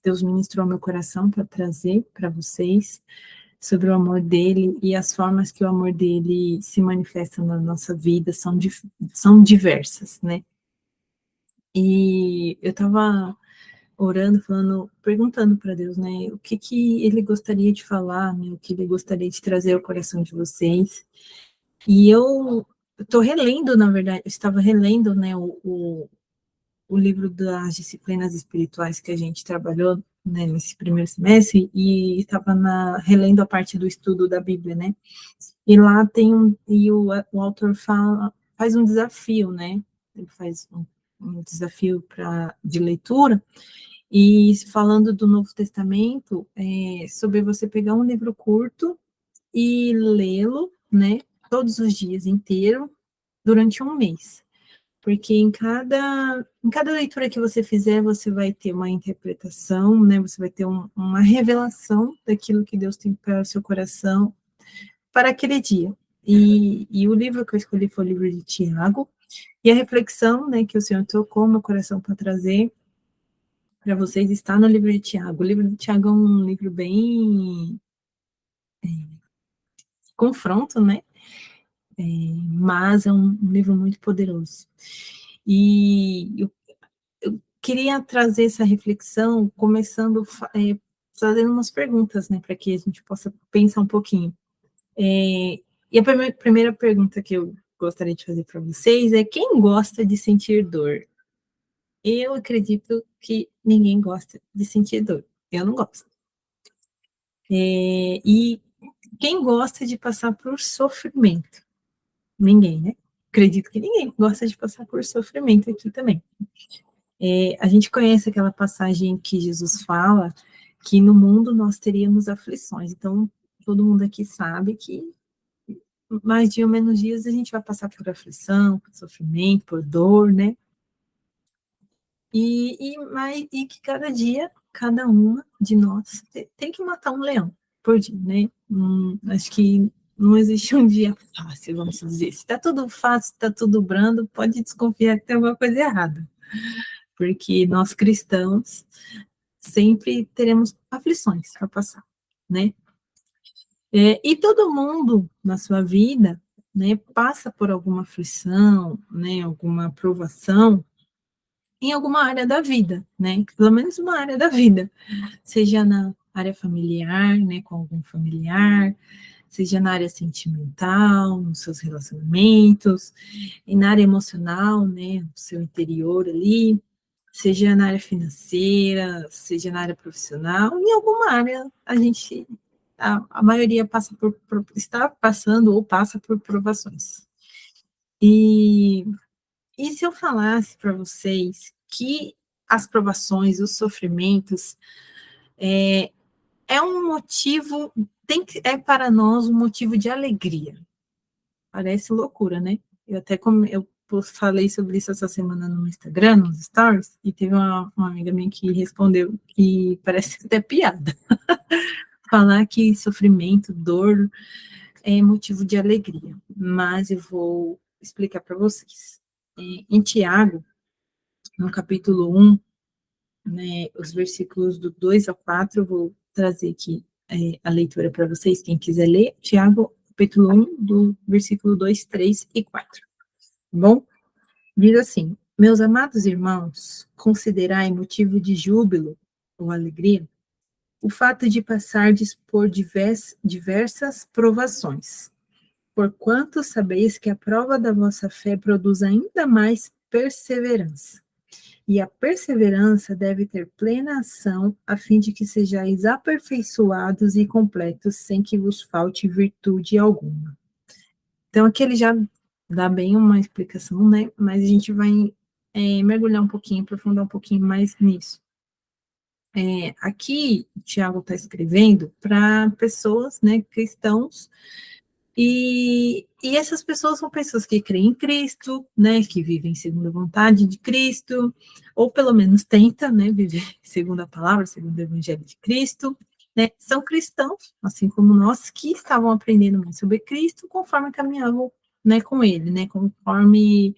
Deus ministrou ao meu coração para trazer para vocês sobre o amor dele, e as formas que o amor dele se manifesta na nossa vida são diversas, né? E eu estava orando, falando, perguntando para Deus, né, o que que ele gostaria de falar, né, o que ele gostaria de trazer ao coração de vocês. E eu estou relendo, na verdade, eu estava relendo, né, o livro das disciplinas espirituais que a gente trabalhou, né, nesse primeiro semestre, e estava relendo a parte do estudo da Bíblia, né, e lá o autor faz um desafio, né, ele faz um desafio de leitura, e falando do Novo Testamento, sobre você pegar um livro curto e lê-lo, né, todos os dias inteiro, durante um mês. Porque em cada leitura que você fizer, você vai ter uma interpretação, né, você vai ter uma revelação daquilo que Deus tem para o seu coração para aquele dia. E o livro que eu escolhi foi o livro de Tiago, e a reflexão, né, que o Senhor tocou no meu coração para trazer para vocês está no livro de Tiago. O livro de Tiago é um livro bem confronto, né? Mas é um livro muito poderoso. E eu queria trazer essa reflexão, começando fazendo umas perguntas, né, para que a gente possa pensar um pouquinho. E a primeira pergunta que eu gostaria de fazer para vocês é: quem gosta de sentir dor? Eu acredito que ninguém gosta de sentir dor. Eu não gosto. E quem gosta de passar por sofrimento? Ninguém, né? Acredito que ninguém gosta de passar por sofrimento aqui também. A gente conhece aquela passagem que Jesus fala que no mundo nós teríamos aflições. Então, todo mundo aqui sabe que mais dia ou menos dias a gente vai passar por aflição, por sofrimento, por dor, né? E que cada dia, cada uma de nós tem que matar um leão por dia, né? Acho que não existe um dia fácil, vamos dizer. Se está tudo fácil, está tudo brando, pode desconfiar que tem alguma coisa errada. Porque nós cristãos sempre teremos aflições para passar, né? E todo mundo na sua vida, né, passa por alguma aflição, né, alguma provação em alguma área da vida, né? Pelo menos uma área da vida, seja na área familiar, né, com algum familiar, seja na área sentimental, nos seus relacionamentos, e na área emocional, né, no seu interior ali, seja na área financeira, seja na área profissional, em alguma área a maioria está passando ou passa por provações. E se eu falasse para vocês que as provações, os sofrimentos, é um motivo, é para nós um motivo de alegria. Parece loucura, né? Eu falei sobre isso essa semana no Instagram, nos stories, e teve uma amiga minha que respondeu que parece até piada. Falar que sofrimento, dor é motivo de alegria, mas eu vou explicar para vocês. Em Tiago, no capítulo 1, né, os versículos do 2 ao 4, eu vou trazer aqui a leitura para vocês, quem quiser ler, Tiago, capítulo 1, do versículo 2, 3 e 4. Tá bom? Diz assim: meus amados irmãos, considerai motivo de júbilo ou alegria o fato de passardes por diversas provações, porquanto sabeis que a prova da vossa fé produz ainda mais perseverança. E a perseverança deve ter plena ação, a fim de que sejais aperfeiçoados e completos, sem que vos falte virtude alguma. Então, aqui ele já dá bem uma explicação, né? Mas a gente vai mergulhar um pouquinho, aprofundar um pouquinho mais nisso. Aqui, o Tiago está escrevendo para pessoas, né, cristãos, e essas pessoas são pessoas que creem em Cristo, né, que vivem segundo a vontade de Cristo, ou pelo menos tentam, né, viver segundo a palavra, segundo o Evangelho de Cristo, né, são cristãos, assim como nós, que estavam aprendendo mais sobre Cristo conforme caminhavam, né, com Ele, né, conforme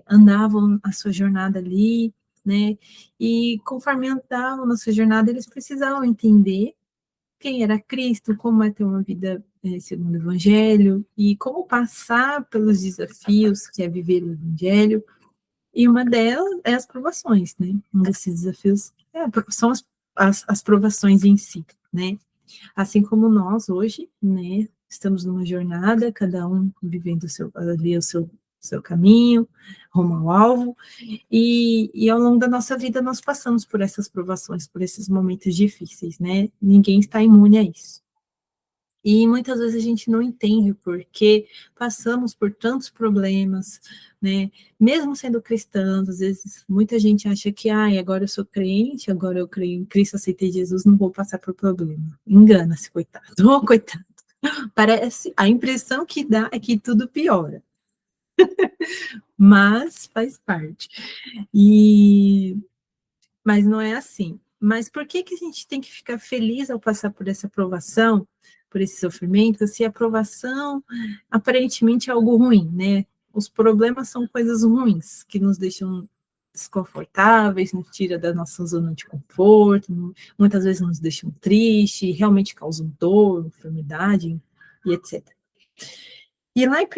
andavam a sua jornada ali, né? E conforme andavam na sua jornada, eles precisavam entender quem era Cristo, como é ter uma vida segundo o Evangelho, e como passar pelos desafios que é viver o Evangelho, e uma delas é as provações, né? Um desses desafios são as provações em si, né? Assim como nós hoje, né? Estamos numa jornada, cada um vivendo ali o seu caminho, rumo ao alvo, e ao longo da nossa vida nós passamos por essas provações, por esses momentos difíceis, né? Ninguém está imune a isso. E muitas vezes a gente não entende porque passamos por tantos problemas, né? Mesmo sendo cristãos, às vezes muita gente acha que, agora eu sou crente, agora eu creio em Cristo, aceitei Jesus, não vou passar por problema. Engana-se, coitado. Oh, coitado. Parece, a impressão que dá é que tudo piora, mas faz parte. Mas não é assim. Mas por que a gente tem que ficar feliz ao passar por essa provação, por esse sofrimento, se a provação aparentemente é algo ruim, né? Os problemas são coisas ruins, que nos deixam desconfortáveis, nos tira da nossa zona de conforto, muitas vezes nos deixam tristes, realmente causam dor, enfermidade e etc. E lá em 1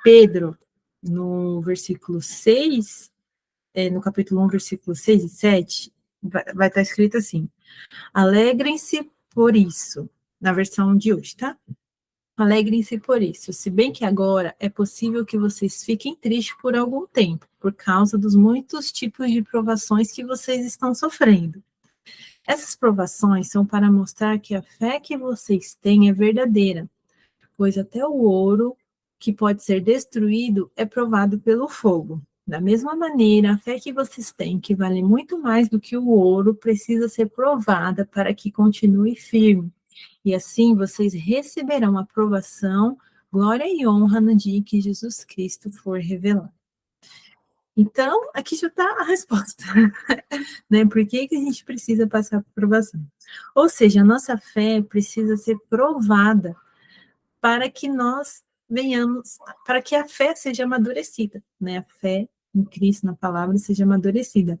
Pedro, no versículo 6, no capítulo 1, versículo 6 e 7, vai estar escrito assim: alegrem-se por isso, na versão de hoje, tá? Alegrem-se por isso, se bem que agora é possível que vocês fiquem tristes por algum tempo, por causa dos muitos tipos de provações que vocês estão sofrendo. Essas provações são para mostrar que a fé que vocês têm é verdadeira, pois até o ouro, que pode ser destruído, é provado pelo fogo. Da mesma maneira, a fé que vocês têm, que vale muito mais do que o ouro, precisa ser provada para que continue firme. E assim vocês receberão aprovação, glória e honra no dia em que Jesus Cristo for revelado. Então, aqui já está a resposta, né? Por que a gente precisa passar por provação? Ou seja, a nossa fé precisa ser provada para que nós venhamos, para que a fé seja amadurecida, né? A fé em Cristo, na palavra, seja amadurecida.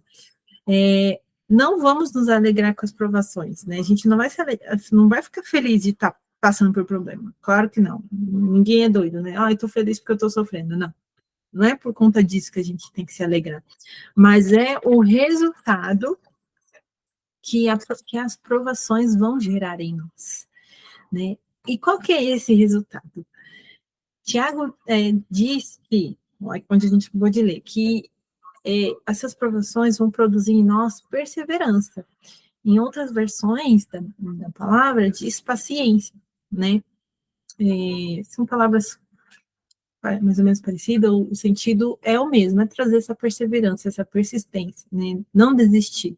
Não vamos nos alegrar com as provações, né? A gente não vai ficar feliz de estar passando por problema. Claro que não. Ninguém é doido, né? Eu estou feliz porque eu estou sofrendo. Não. Não é por conta disso que a gente tem que se alegrar. Mas é o resultado que as provações vão gerar em nós, né? E qual que é esse resultado? Tiago diz que, onde a gente acabou de ler, que essas provações vão produzir em nós perseverança. Em outras versões da palavra, diz paciência, né? São palavras mais ou menos parecidas, o sentido é o mesmo, é trazer essa perseverança, essa persistência, né? Não desistir.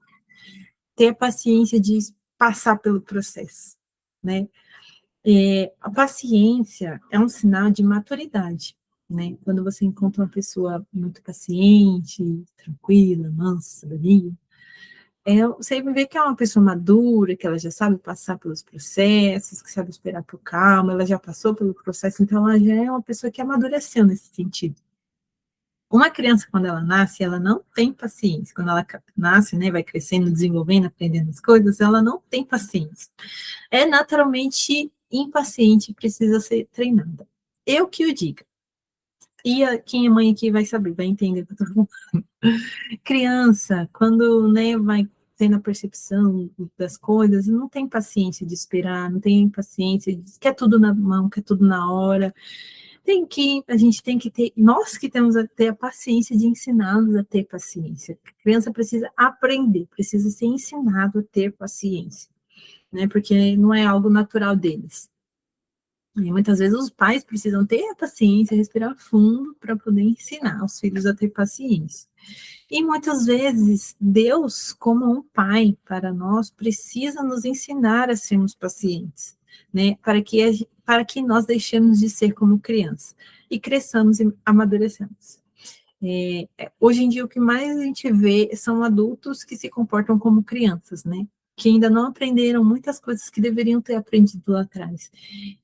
Ter a paciência de passar pelo processo, né? A paciência é um sinal de maturidade, né? Quando você encontra uma pessoa muito paciente, tranquila, mansa, sabedoria, você vê que é uma pessoa madura, que ela já sabe passar pelos processos, que sabe esperar por calma, ela já passou pelo processo, então ela já é uma pessoa que amadureceu nesse sentido. Uma criança, quando ela nasce, ela não tem paciência. Quando ela nasce, né, vai crescendo, desenvolvendo, aprendendo as coisas, ela não tem paciência. É naturalmente impaciente e precisa ser treinada. Eu que o diga. E quem é mãe aqui vai saber, vai entender o que eu estou falando. Criança, quando, né, vai tendo a percepção das coisas, não tem paciência de esperar, não tem paciência, quer tudo na mão, quer tudo na hora. A gente tem que ter, nós que temos a ter a paciência de ensiná-los a ter paciência. A criança precisa aprender, precisa ser ensinado a ter paciência, né? Porque não é algo natural deles. E muitas vezes os pais precisam ter a paciência, respirar fundo para poder ensinar os filhos a ter paciência. E muitas vezes Deus, como um pai para nós, precisa nos ensinar a sermos pacientes, né? Para que nós deixemos de ser como criança e cresçamos e amadureçamos. Hoje em dia, o que mais a gente vê são adultos que se comportam como crianças, né? Que ainda não aprenderam muitas coisas que deveriam ter aprendido lá atrás.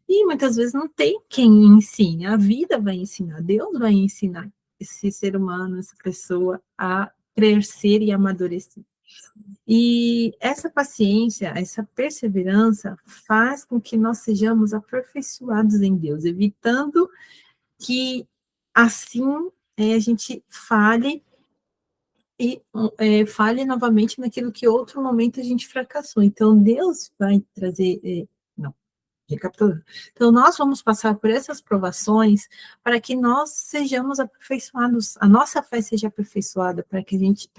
E muitas vezes não tem quem ensine, a vida vai ensinar, Deus vai ensinar esse ser humano, essa pessoa, a crescer e amadurecer. E essa paciência, essa perseverança faz com que nós sejamos aperfeiçoados em Deus, evitando que assim a gente fale e fale novamente naquilo que outro momento a gente fracassou. Então, Deus vai trazer. Não, recapitulando. Então, nós vamos passar por essas provações para que nós sejamos aperfeiçoados, a nossa fé seja aperfeiçoada, para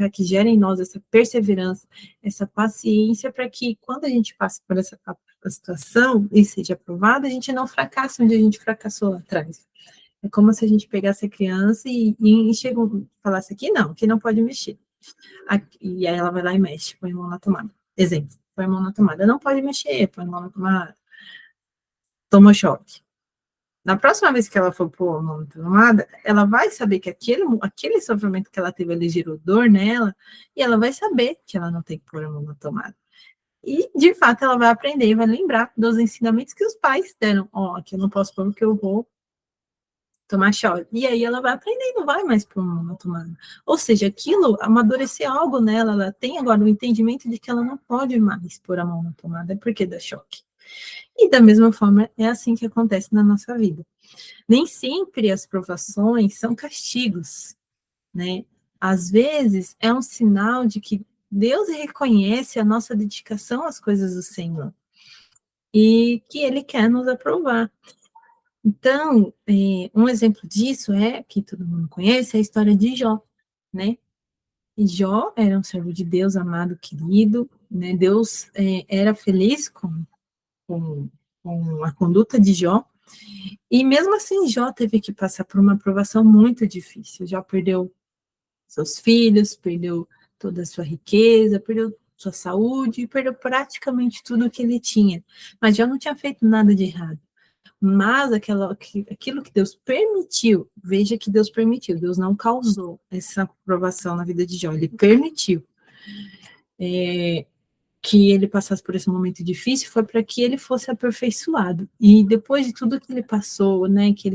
que gere em nós essa perseverança, essa paciência, para que quando a gente passe por essa situação e seja aprovada, a gente não fracasse onde a gente fracassou lá atrás. É como se a gente pegasse a criança e falasse aqui não pode mexer. E aí ela vai lá e mexe, põe a mão na tomada. Exemplo, põe a mão na tomada. Não pode mexer, põe a mão na tomada. Toma choque. Na próxima vez que ela for pôr a mão na tomada, ela vai saber que aquele sofrimento que ela teve ali gerou dor nela, e ela vai saber que ela não tem que pôr a mão na tomada. E, de fato, ela vai aprender e vai lembrar dos ensinamentos que os pais deram. Aqui eu não posso pôr porque eu vou tomar choque. E aí ela vai aprender e não vai mais pôr a mão na tomada. Ou seja, aquilo amadurecer algo nela, ela tem agora o entendimento de que ela não pode mais pôr a mão na tomada porque dá choque. E da mesma forma, é assim que acontece na nossa vida. Nem sempre as provações são castigos, né? Às vezes é um sinal de que Deus reconhece a nossa dedicação às coisas do Senhor e que Ele quer nos aprovar. Então, um exemplo disso que todo mundo conhece, é a história de Jó, né? E Jó era um servo de Deus, amado, querido, né? Deus era feliz com, com a conduta de Jó, e mesmo assim Jó teve que passar por uma provação muito difícil. Jó perdeu seus filhos, perdeu toda a sua riqueza, perdeu sua saúde, perdeu praticamente tudo que ele tinha. Mas Jó não tinha feito nada de errado. Mas aquilo que Deus permitiu, veja que Deus permitiu, Deus não causou essa provação na vida de Jó, ele permitiu que ele passasse por esse momento difícil, foi para que ele fosse aperfeiçoado. E depois de tudo que ele passou, né, que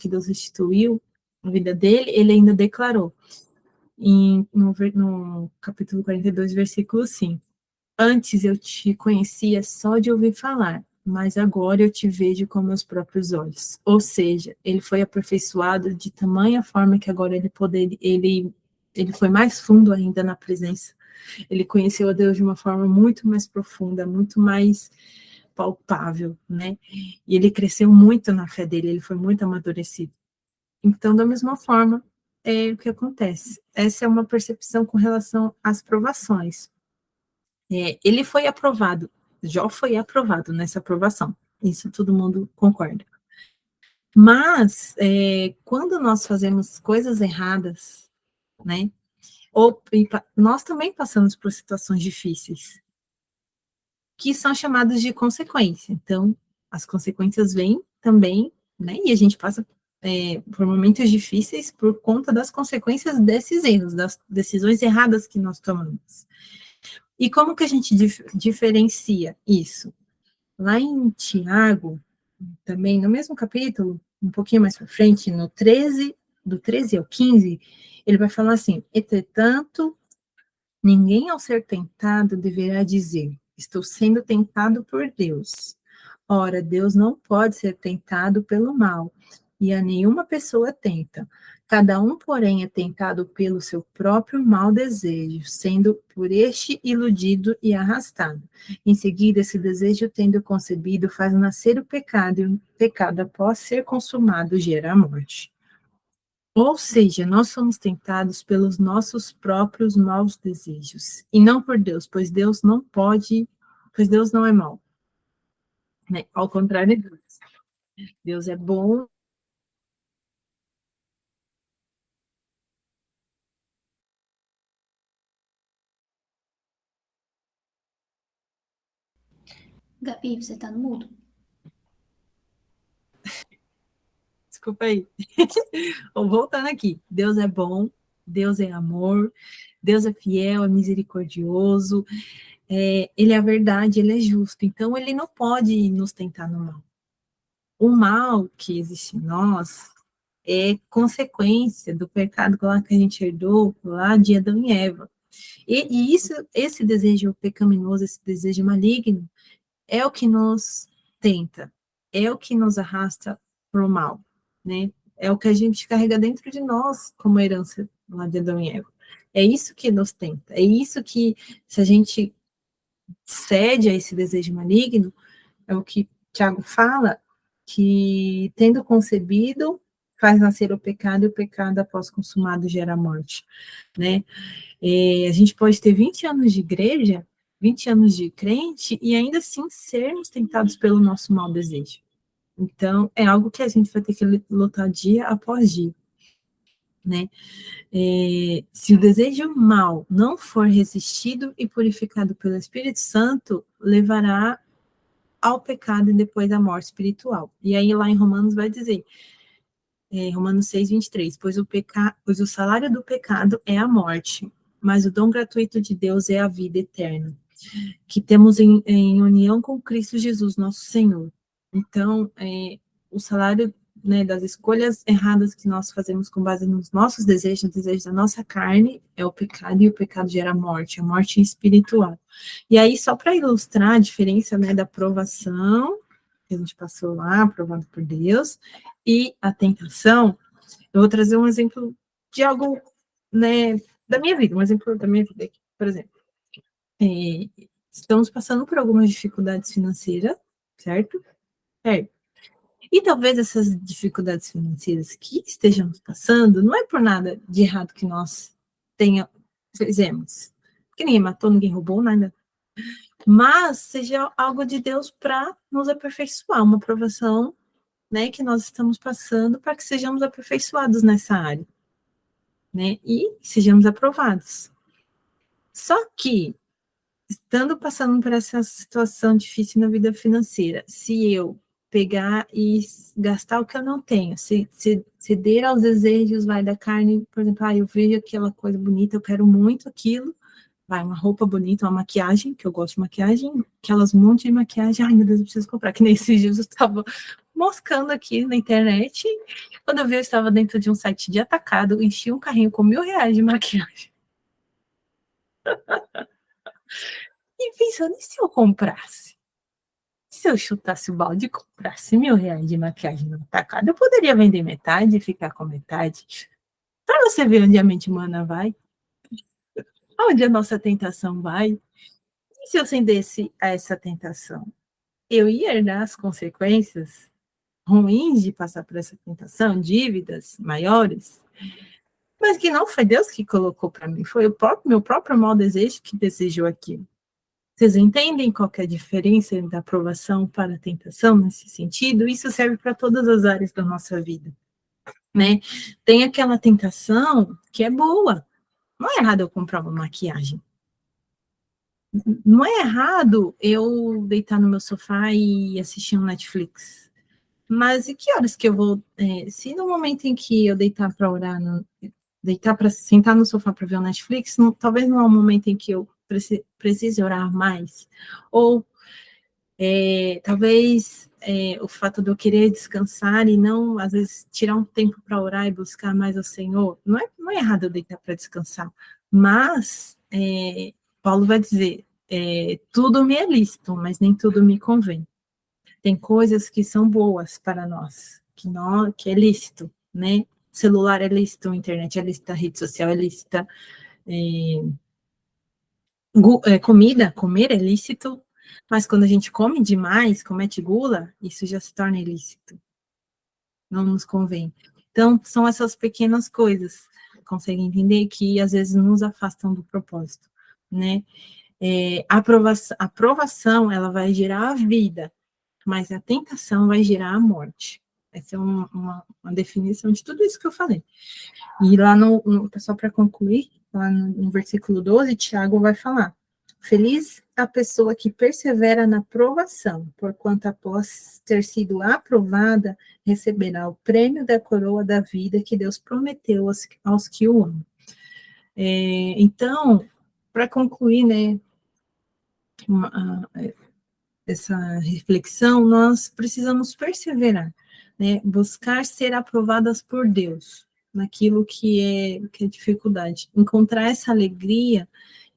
Deus restituiu a vida dele, ele ainda declarou, no capítulo 42, versículo 5, antes eu te conhecia só de ouvir falar, mas agora eu te vejo com meus próprios olhos. Ou seja, ele foi aperfeiçoado de tamanha forma que agora ele foi mais fundo ainda na presença. Ele conheceu a Deus de uma forma muito mais profunda, muito mais palpável, né? E ele cresceu muito na fé dele, ele foi muito amadurecido. Então, da mesma forma, é o que acontece. Essa é uma percepção com relação às provações. Ele foi aprovado, Jó foi aprovado nessa aprovação, isso todo mundo concorda. Mas, quando nós fazemos coisas erradas, né, nós também passamos por situações difíceis, que são chamadas de consequência. Então, as consequências vêm também, né, e a gente passa por momentos difíceis por conta das consequências desses erros, das decisões erradas que nós tomamos. E como que a gente diferencia isso? Lá em Tiago, também no mesmo capítulo, um pouquinho mais para frente, no 13, do 13 ao 15, ele vai falar assim: entretanto, ninguém ao ser tentado deverá dizer, estou sendo tentado por Deus. Ora, Deus não pode ser tentado pelo mal, e a nenhuma pessoa tenta. Cada um, porém, é tentado pelo seu próprio mau desejo, sendo por este iludido e arrastado. Em seguida, esse desejo, tendo concebido, faz nascer o pecado, e o pecado, após ser consumado, gera a morte. Ou seja, nós somos tentados pelos nossos próprios maus desejos, e não por Deus, pois Deus não é mau. Né? Ao contrário de Deus. Deus é bom. Gabi, você tá no mudo. Desculpa aí. Voltando aqui. Deus é bom, Deus é amor, Deus é fiel, é misericordioso, ele é a verdade, ele é justo. Então, ele não pode nos tentar no mal. O mal que existe em nós é consequência do pecado lá que a gente herdou lá de Adão e Eva. E esse desejo pecaminoso, esse desejo maligno, é o que nos tenta, é o que nos arrasta para o mal, né? É o que a gente carrega dentro de nós como herança lá de Adão e Eva. É isso que nos tenta, é isso que, se a gente cede a esse desejo maligno, é o que Tiago fala, que tendo concebido, faz nascer o pecado, e o pecado após consumado gera morte, né? A gente pode ter 20 anos de igreja, 20 anos de crente, e ainda assim sermos tentados pelo nosso mau desejo. Então, é algo que a gente vai ter que lutar dia após dia, né? Se o desejo mal não for resistido e purificado pelo Espírito Santo, levará ao pecado e depois à morte espiritual. E aí lá em Romanos vai dizer, Romanos 6:23, pois o salário do pecado é a morte, mas o dom gratuito de Deus é a vida eterna, que temos em união com Cristo Jesus, nosso Senhor. Então, o salário, né, das escolhas erradas que nós fazemos com base nos nossos desejos da nossa carne, é o pecado, e o pecado gera a morte espiritual. E aí, só para ilustrar a diferença, né, da provação, que a gente passou lá, aprovado por Deus, e a tentação, eu vou trazer um exemplo de algo, né, da minha vida, um exemplo da minha vida aqui, por exemplo. Estamos passando por algumas dificuldades financeiras, certo? E talvez essas dificuldades financeiras que estejamos passando, não é por nada de errado que nós fizemos. Que ninguém matou, ninguém roubou, nada. Mas seja algo de Deus para nos aperfeiçoar, uma provação, né, que nós estamos passando para que sejamos aperfeiçoados nessa área, né, e sejamos aprovados. Só que, estando passando por essa situação difícil na vida financeira, se eu pegar e gastar o que eu não tenho, ceder aos desejos, vai, da carne, por exemplo, eu vejo aquela coisa bonita, eu quero muito aquilo, vai, uma roupa bonita, uma maquiagem, que eu gosto de maquiagem, aquelas montes de maquiagem, ai meu Deus, eu preciso comprar, que nesses dias eu estava moscando aqui na internet, quando eu vi, eu estava dentro de um site de atacado, enchi um carrinho com R$ 1.000 de maquiagem. E pensando, e se eu comprasse? Se eu chutasse o balde e comprasse R$ 1.000 de maquiagem no atacado, eu poderia vender metade e ficar com metade. Para você ver onde a mente humana vai, onde a nossa tentação vai. E se eu cedesse a essa tentação? Eu ia herdar as consequências ruins de passar por essa tentação, dívidas maiores, mas que não foi Deus que colocou para mim, foi meu próprio mau desejo que desejou aquilo. Vocês entendem qual que é a diferença da aprovação para a tentação nesse sentido? Isso serve para todas as áreas da nossa vida, né? Tem aquela tentação que é boa. Não é errado eu comprar uma maquiagem. Não é errado eu deitar no meu sofá e assistir um Netflix. Mas e que horas que eu vou... se no momento em que eu deitar para orar, deitar para sentar no sofá para ver o Netflix, talvez não é um momento em que eu precise orar mais. Ou talvez o fato de eu querer descansar e não, às vezes, tirar um tempo para orar e buscar mais o Senhor, não é errado eu deitar para descansar, mas Paulo vai dizer, tudo me é lícito, mas nem tudo me convém. Tem coisas que são boas para nós, que é lícito, né? Celular é lícito, internet é lícita, rede social é lícita, comer é lícito, mas quando a gente come demais, comete gula, isso já se torna ilícito. Não nos convém. Então, são essas pequenas coisas, conseguem entender, que às vezes nos afastam do propósito, né? A aprovação, ela vai gerar a vida, mas a tentação vai gerar a morte. Essa é uma definição de tudo isso que eu falei. E lá só para concluir, lá no versículo 12, Tiago vai falar: feliz a pessoa que persevera na provação, porquanto após ter sido aprovada, receberá o prêmio da coroa da vida que Deus prometeu aos que o amam. Então, para concluir, né, essa reflexão, nós precisamos perseverar, né? Buscar ser aprovadas por Deus naquilo que é dificuldade. Encontrar essa alegria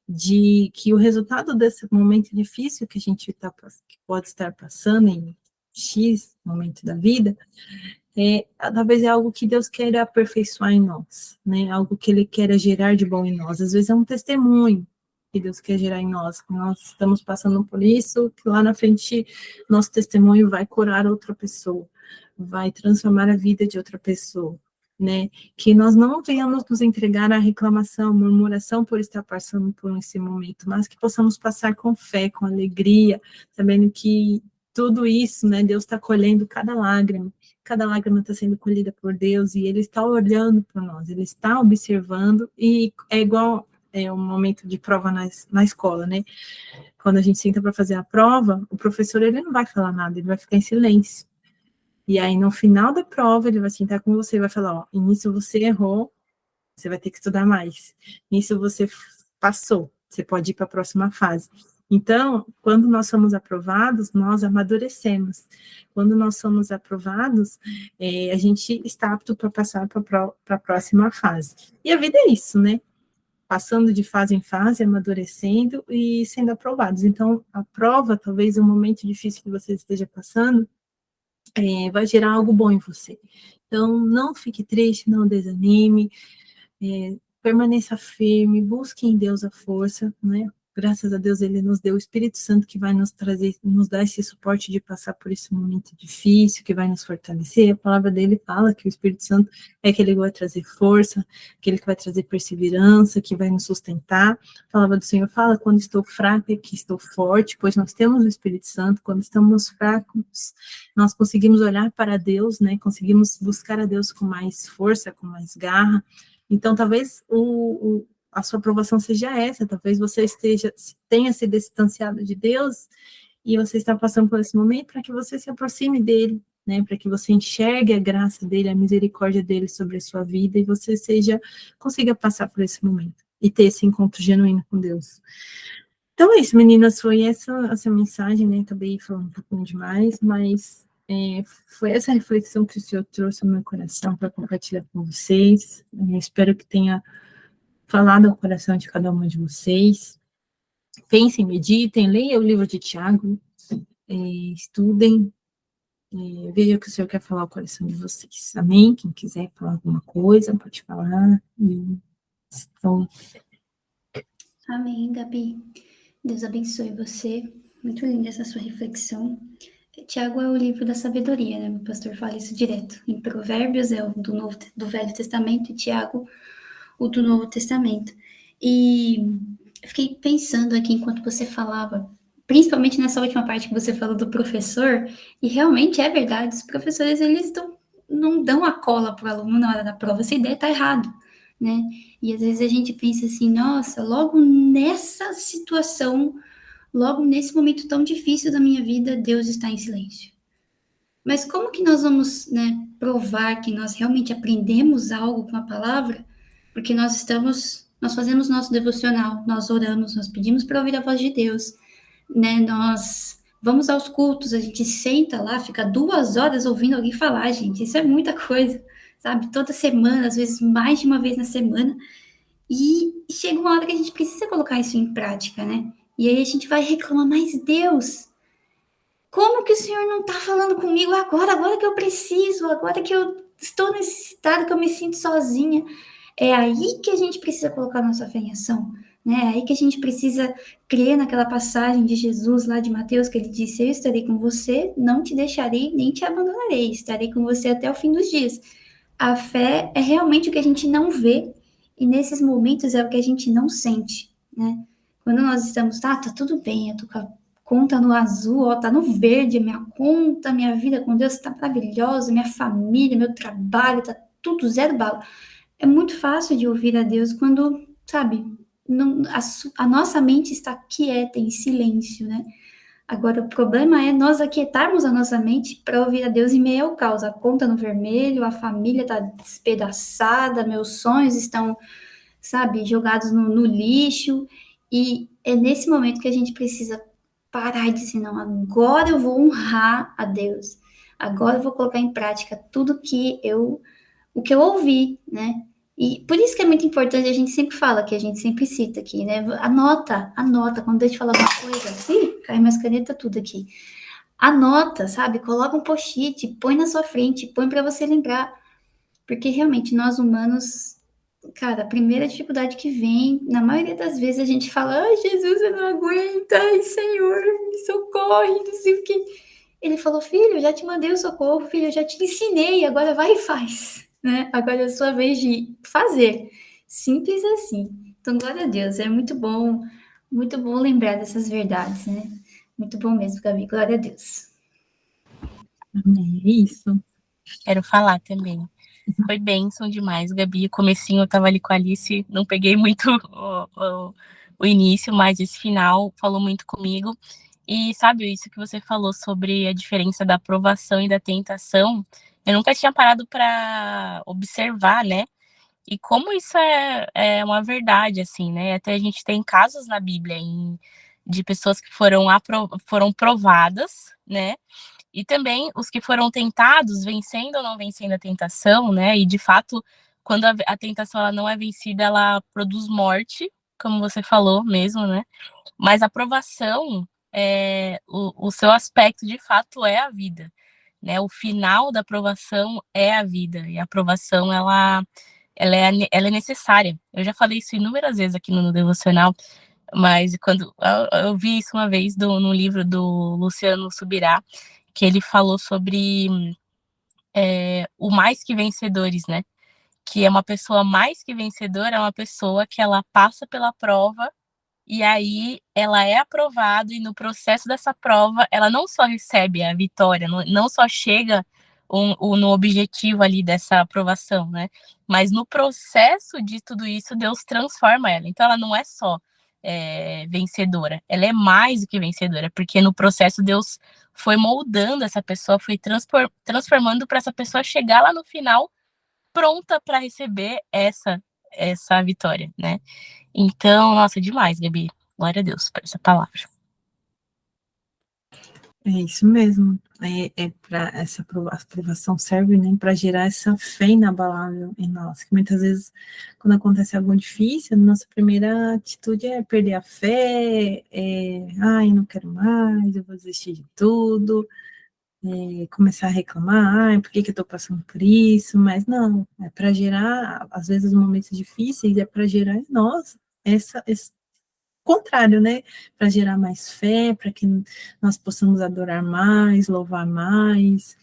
de que o resultado desse momento difícil que a gente que pode estar passando em X momento da vida, talvez é algo que Deus queira aperfeiçoar em nós, né? Algo que Ele queira gerar de bom em nós. Às vezes é um testemunho que Deus quer gerar em nós. Nós estamos passando por isso, que lá na frente nosso testemunho vai curar outra pessoa, vai transformar a vida de outra pessoa, né? Que nós não venhamos nos entregar à reclamação, murmuração por estar passando por esse momento, mas que possamos passar com fé, com alegria, sabendo que tudo isso, né? Deus está colhendo cada lágrima está sendo colhida por Deus e Ele está olhando para nós, Ele está observando e é igual um momento de prova na escola, né? Quando a gente senta para fazer a prova, o professor ele não vai falar nada, ele vai ficar em silêncio. E aí no final da prova ele vai sentar com você e vai falar, ó, nisso você errou, você vai ter que estudar mais. Nisso você passou, você pode ir para a próxima fase. Então, quando nós somos aprovados, nós amadurecemos. Quando nós somos aprovados, a gente está apto para passar para a próxima fase. E a vida é isso, né? Passando de fase em fase, amadurecendo e sendo aprovados. Então, a prova, talvez o momento difícil que você esteja passando, vai gerar algo bom em você. Então, não fique triste, não desanime, permaneça firme, busque em Deus a força, né? Graças a Deus Ele nos deu o Espírito Santo que vai nos trazer, nos dar esse suporte de passar por esse momento difícil, que vai nos fortalecer. A palavra dele fala que o Espírito Santo é aquele que vai trazer força, aquele que vai trazer perseverança, que vai nos sustentar. A palavra do Senhor fala, quando estou fraca, que estou forte, pois nós temos o Espírito Santo. Quando estamos fracos, nós conseguimos olhar para Deus, né? Conseguimos buscar a Deus com mais força, com mais garra. Então, talvez a sua aprovação seja essa, talvez você tenha se distanciado de Deus e você está passando por esse momento para que você se aproxime dele, né, para que você enxergue a graça dele, a misericórdia dele sobre a sua vida e você consiga passar por esse momento e ter esse encontro genuíno com Deus. Então é isso, meninas, foi essa mensagem, né, acabei falando um pouquinho demais, mas foi essa reflexão que o Senhor trouxe ao meu coração para compartilhar com vocês. Eu espero que tenha falado ao coração de cada uma de vocês. Pensem, meditem, leiam o livro de Tiago, estudem, vejam o que o Senhor quer falar ao coração de vocês. Amém? Quem quiser falar alguma coisa, pode falar. Então... Amém, Gabi. Deus abençoe você. Muito linda essa sua reflexão. Tiago é o livro da sabedoria, né? O pastor fala isso direto. Em Provérbios é o do Velho Testamento e Tiago o do Novo Testamento. E eu fiquei pensando aqui enquanto você falava, principalmente nessa última parte que você falou do professor, e realmente é verdade, os professores eles não dão a cola para o aluno na hora da prova, essa ideia está errada, né? E às vezes a gente pensa assim, nossa, logo nessa situação, logo nesse momento tão difícil da minha vida, Deus está em silêncio. Mas como que nós vamos, né, provar que nós realmente aprendemos algo com a palavra? Porque nós fazemos nosso devocional, nós oramos, nós pedimos para ouvir a voz de Deus, né? Nós vamos aos cultos, a gente senta lá, fica 2 horas ouvindo alguém falar, gente, isso é muita coisa, sabe? Toda semana, às vezes mais de uma vez na semana, e chega uma hora que a gente precisa colocar isso em prática, né? E aí a gente vai reclamar, mas Deus, como que o Senhor não está falando comigo agora que eu preciso, agora que eu estou necessitada, que eu me sinto sozinha? É aí que a gente precisa colocar nossa fé em ação, né? É aí que a gente precisa crer naquela passagem de Jesus lá de Mateus, que ele disse, eu estarei com você, não te deixarei, nem te abandonarei, estarei com você até o fim dos dias. A fé é realmente o que a gente não vê, e nesses momentos é o que a gente não sente, né? Quando nós estamos, tá tudo bem, eu tô com a conta no azul, ó, tá no verde, minha conta, minha vida com Deus tá maravilhosa, minha família, meu trabalho, tá tudo zero bala. É muito fácil de ouvir a Deus quando, sabe, a nossa mente está quieta, em silêncio, né? Agora, o problema é nós aquietarmos a nossa mente para ouvir a Deus em meio ao caos. A conta no vermelho, a família tá despedaçada, meus sonhos estão, sabe, jogados no lixo. E é nesse momento que a gente precisa parar e dizer, não, agora eu vou honrar a Deus. Agora eu vou colocar em prática tudo o que eu ouvi, né? E por isso que é muito importante, a gente sempre fala, que a gente sempre cita aqui, né? Anota, quando Deus te fala alguma coisa, cai minhas canetas tudo aqui. Anota, sabe? Coloca um post-it, põe na sua frente, põe para você lembrar. Porque realmente nós humanos, cara, a primeira dificuldade que vem, na maioria das vezes a gente fala, ai Jesus, eu não aguento, ai Senhor, me socorre, não sei o que. Ele falou, filho, eu já te mandei o socorro, filho, eu já te ensinei, agora vai e faz, né? Agora é a sua vez de fazer. Simples assim. Então, glória a Deus, é muito bom lembrar dessas verdades, né? Muito bom mesmo, Gabi, glória a Deus. Amém. É isso. Quero falar também. Foi bênção demais, Gabi. O comecinho eu tava ali com a Alice, não peguei muito o início, mas esse final falou muito comigo. E sabe isso que você falou sobre a diferença da aprovação e da tentação? Eu nunca tinha parado para observar, né? E como isso é uma verdade, assim, né? Até a gente tem casos na Bíblia de pessoas que foram provadas, né? E também os que foram tentados, vencendo ou não vencendo a tentação, né? E de fato, quando a tentação ela não é vencida, ela produz morte, como você falou mesmo, né? Mas a provação, o seu aspecto de fato é a vida, né? O final da provação é a vida. E a provação, ela é necessária. Eu já falei isso inúmeras vezes aqui no Devocional, mas quando eu vi isso uma vez no livro do Luciano Subirá, que ele falou sobre o mais que vencedores, né? Que é uma pessoa mais que vencedora, é uma pessoa que ela passa pela prova e aí ela é aprovada e no processo dessa prova ela não só recebe a vitória, não só chega no objetivo ali dessa aprovação, né? Mas no processo de tudo isso, Deus transforma ela. Então ela não é só vencedora, ela é mais do que vencedora, porque no processo Deus foi moldando essa pessoa, foi transformando para essa pessoa chegar lá no final pronta para receber essa vitória, né? Então, nossa, demais, Gabi. Glória a Deus por essa palavra. É isso mesmo. Para essa aprovação serve, né, para gerar essa fé inabalável em nós. Que muitas vezes, quando acontece algo difícil, a nossa primeira atitude é perder a fé, ai, não quero mais, eu vou desistir de tudo, começar a reclamar, ai, por que eu estou passando por isso? Mas não, é para gerar, às vezes, momentos difíceis, é para gerar em nós esse contrário, né? Para gerar mais fé, para que nós possamos adorar mais, louvar mais,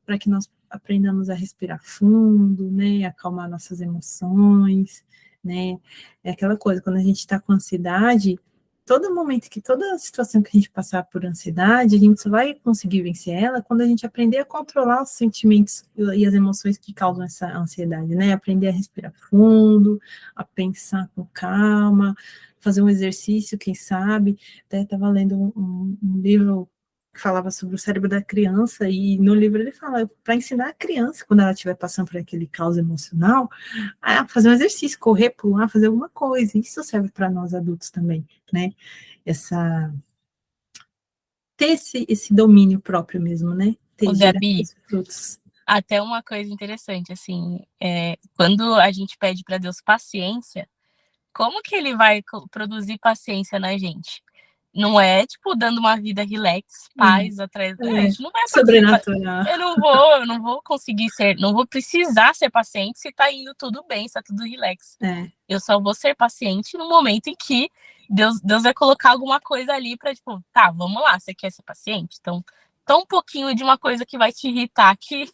para que nós aprendamos a respirar fundo, né? Acalmar nossas emoções, né? É aquela coisa, quando a gente está com ansiedade, todo momento toda situação que a gente passar por ansiedade, a gente só vai conseguir vencer ela quando a gente aprender a controlar os sentimentos e as emoções que causam essa ansiedade, né? Aprender a respirar fundo, a pensar com calma, fazer um exercício, quem sabe. Até estava lendo um livro que falava sobre o cérebro da criança, e no livro ele fala para ensinar a criança, quando ela estiver passando por aquele caos emocional, a fazer um exercício, correr, pular, fazer alguma coisa. Isso serve para nós adultos também, né? Ter esse domínio próprio mesmo, né? Ter Gabi, esses frutos. até uma coisa interessante, assim, quando a gente pede para Deus paciência, como que ele vai produzir paciência na gente? Não é, tipo, dando uma vida relax, paz atrás. A gente não vai produzir. Sobrenatural. Eu não vou conseguir não vou precisar ser paciente se tá indo tudo bem, se tá tudo relax. Eu só vou ser paciente no momento em que Deus vai colocar alguma coisa ali pra, tipo, tá, vamos lá, você quer ser paciente? Então, um pouquinho de uma coisa que vai te irritar aqui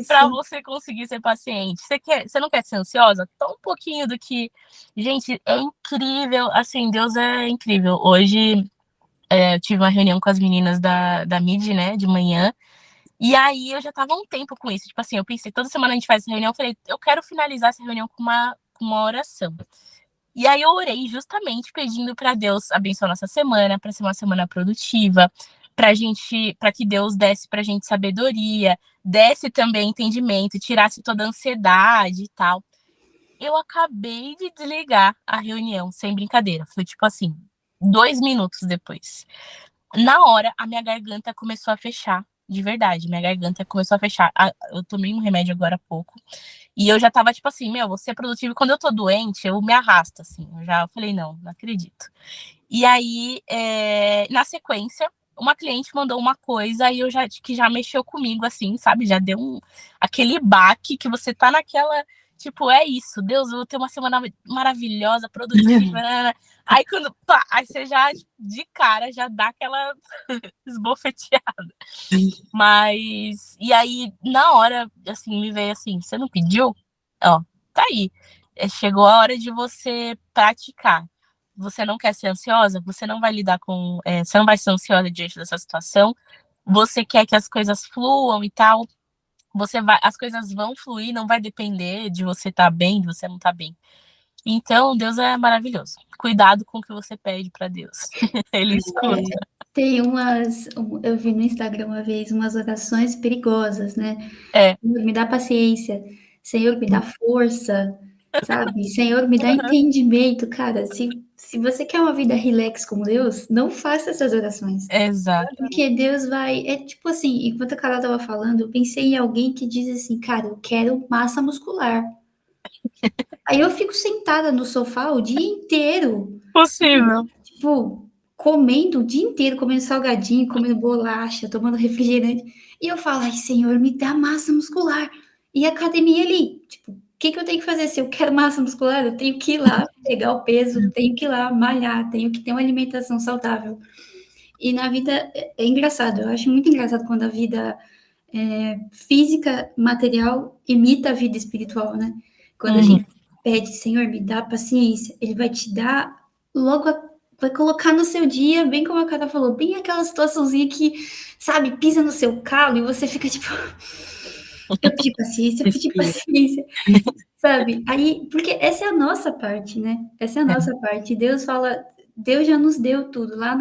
para você conseguir ser paciente. Você não quer ser ansiosa? Tão um pouquinho do que... Gente, é incrível, assim, Deus é incrível. Hoje eu tive uma reunião com as meninas da MID, né, de manhã, e aí eu já tava há um tempo com isso. Tipo assim, eu pensei, toda semana a gente faz essa reunião, eu falei, eu quero finalizar essa reunião com uma oração. E aí eu orei justamente pedindo para Deus abençoar nossa semana, para ser uma semana produtiva, para que Deus desse pra gente sabedoria, desse também entendimento, tirasse toda a ansiedade e tal. Eu acabei de desligar a reunião, sem brincadeira. Foi tipo assim, 2 minutos depois. Na hora, a minha garganta começou a fechar, de verdade, minha garganta começou a fechar. Eu tomei um remédio agora há pouco, e eu já estava tipo assim, vou ser produtiva. E quando eu tô doente, eu me arrasto, assim. Eu falei, não acredito. E aí, na sequência, uma cliente mandou uma coisa e que já mexeu comigo, assim, sabe? Já deu aquele baque que você tá naquela, tipo, é isso, Deus, eu vou ter uma semana maravilhosa, produtiva. Aí aí você já, de cara, já dá aquela esbofeteada. Mas, e aí, na hora, assim, me veio assim, você não pediu? Ó, tá aí. Chegou a hora de você praticar. Você não quer ser ansiosa? Você não vai lidar com... você não vai ser ansiosa diante dessa situação? Você quer que as coisas fluam e tal? As coisas vão fluir, não vai depender de você estar bem, de você não estar bem. Então, Deus é maravilhoso. Cuidado com o que você pede para Deus. Ele escuta. Tem eu vi no Instagram uma vez umas orações perigosas, né? Senhor, me dá paciência. Senhor, me dá força, sabe? Senhor, me dá entendimento. Cara, se você quer uma vida relax com Deus, não faça essas orações. Exato. Porque Deus vai... É tipo assim, enquanto a Carol tava falando, eu pensei em alguém que diz assim, cara, eu quero massa muscular. Aí eu fico sentada no sofá o dia inteiro. Possível. Tipo, comendo o dia inteiro, comendo salgadinho, comendo bolacha, tomando refrigerante. E eu falo, ai, Senhor, me dá massa muscular. E a academia ali, tipo, o que eu tenho que fazer? Se eu quero massa muscular, eu tenho que ir lá pegar o peso, tenho que ir lá malhar, tenho que ter uma alimentação saudável. E na vida é engraçado, eu acho muito engraçado quando a vida física, material, imita a vida espiritual, né? Quando a gente pede, Senhor, me dá paciência, Ele vai te dar logo vai colocar no seu dia, bem como a Cara falou, bem aquela situaçãozinha que, sabe, pisa no seu calo e você fica tipo, eu pedi paciência, sabe? Aí, porque essa é a nossa parte, né? Essa é a nossa parte. Deus fala, Deus já nos deu tudo. Lá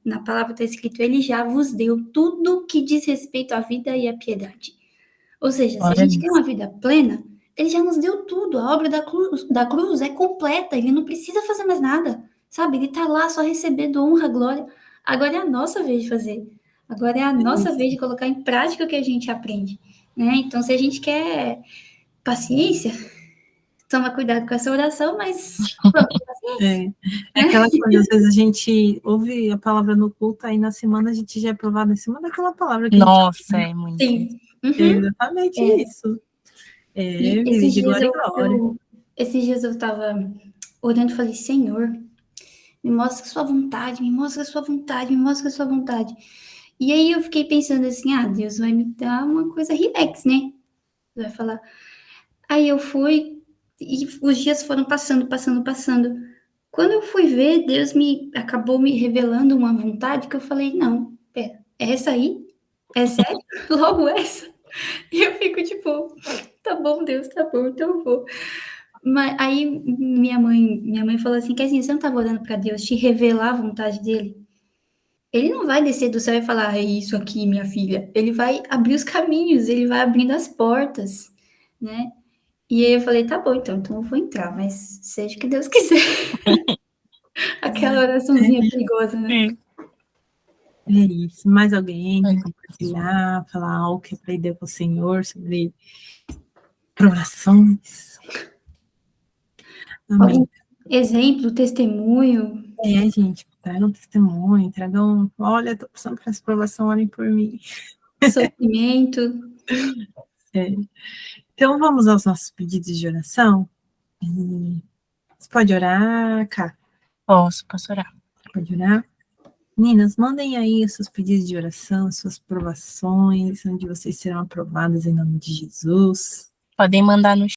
na palavra está escrito, Ele já vos deu tudo que diz respeito à vida e à piedade. Ou seja, se a gente quer uma vida plena, Ele já nos deu tudo. A obra da cruz é completa, Ele não precisa fazer mais nada. Sabe, Ele está lá só recebendo honra, glória. Agora é a nossa vez de fazer. Agora é a nossa vez de colocar em prática o que a gente aprende. Né? Então, se a gente quer paciência, toma cuidado com essa oração, mas paciência. É aquela coisa, às vezes a gente ouve a palavra no culto, aí na semana a gente já é aprovado em cima daquela palavra que Nossa, é muito. Sim. É exatamente isso. Esses de glória em glória. Esses dias eu estava orando e falei, Senhor, me mostra a sua vontade, me mostra a sua vontade, me mostra a sua vontade. E aí eu fiquei pensando assim, Deus vai me dar uma coisa relax, né? Vai falar. Aí eu fui, e os dias foram passando. Quando eu fui ver, Deus acabou me revelando uma vontade que eu falei, não, pera, é essa aí? É sério? Logo essa? E eu fico tipo, tá bom, Deus, tá bom, então eu vou. Mas aí minha mãe falou assim, que assim, você não estava orando para Deus te revelar a vontade dele? Ele não vai descer do céu e falar, é isso aqui, minha filha. Ele vai abrir os caminhos, ele vai abrindo as portas, né? E aí eu falei, tá bom, então eu vou entrar, mas seja o que Deus quiser. Aquela oraçãozinha perigosa, né? Sim. É isso. Mais alguém quer compartilhar, falar algo que aprendeu com o Senhor sobre provações? Amém. Exemplo, testemunho. Gente, traga um testemunho, olha, tô passando por essa provação, olhem por mim. Sofrimento. Então, vamos aos nossos pedidos de oração? Você pode orar, Cá? Posso orar. Pode orar? Meninas, mandem aí os seus pedidos de oração, suas provações, onde vocês serão aprovadas em nome de Jesus. Podem mandar no